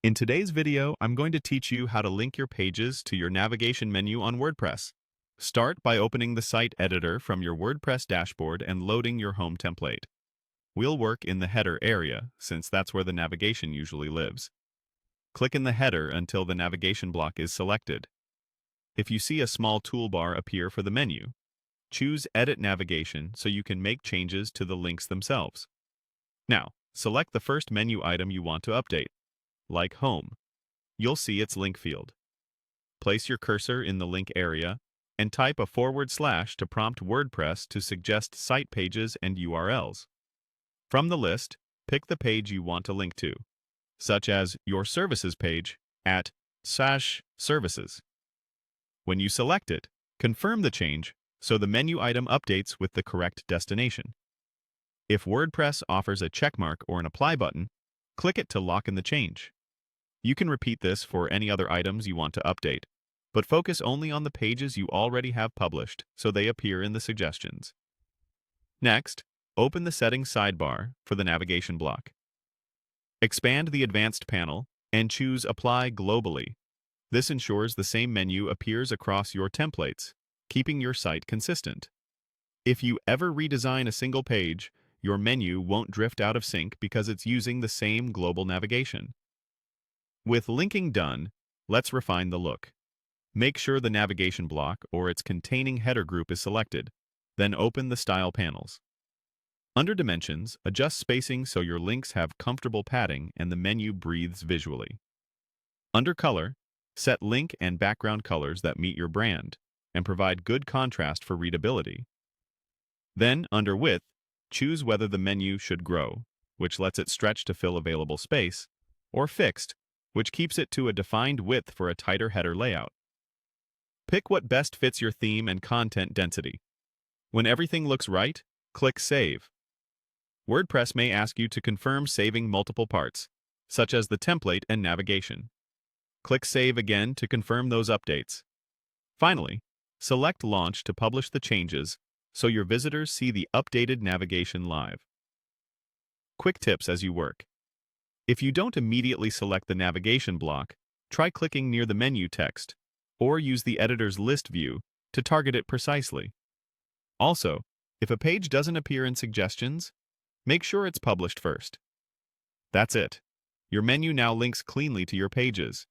In today's video, I'm going to teach you how to link your pages to your navigation menu on WordPress. Start by opening the site editor from your WordPress dashboard and loading your home template. We'll work in the header area, since that's where the navigation usually lives. Click in the header until the navigation block is selected. If you see a small toolbar appear for the menu, choose Edit Navigation so you can make changes to the links themselves. Now, select the first menu item you want to update, like Home. You'll see its link field. Place your cursor in the link area and type a / to prompt WordPress to suggest site pages and URLs. From the list, pick the page you want to link to, such as your services page at /services. When you select it, confirm the change so the menu item updates with the correct destination. If WordPress offers a checkmark or an apply button, click it to lock in the change. You can repeat this for any other items you want to update, but focus only on the pages you already have published so they appear in the suggestions. Next, open the Settings sidebar for the navigation block. Expand the Advanced panel and choose Apply Globally. This ensures the same menu appears across your templates, keeping your site consistent. If you ever redesign a single page, your menu won't drift out of sync because it's using the same global navigation. With linking done, let's refine the look. Make sure the navigation block or its containing header group is selected, then open the Style panels. Under Dimensions, adjust spacing so your links have comfortable padding and the menu breathes visually. Under Color, set link and background colors that meet your brand and provide good contrast for readability. Then, under Width, choose whether the menu should grow, which lets it stretch to fill available space, or Fixed, which keeps it to a defined width for a tighter header layout. Pick what best fits your theme and content density. When everything looks right, click Save. WordPress may ask you to confirm saving multiple parts, such as the template and navigation. Click Save again to confirm those updates. Finally, select Launch to publish the changes so your visitors see the updated navigation live. Quick tips as you work. If you don't immediately select the navigation block, try clicking near the menu text, or use the editor's list view to target it precisely. Also, if a page doesn't appear in suggestions, make sure it's published first. That's it. Your menu now links cleanly to your pages,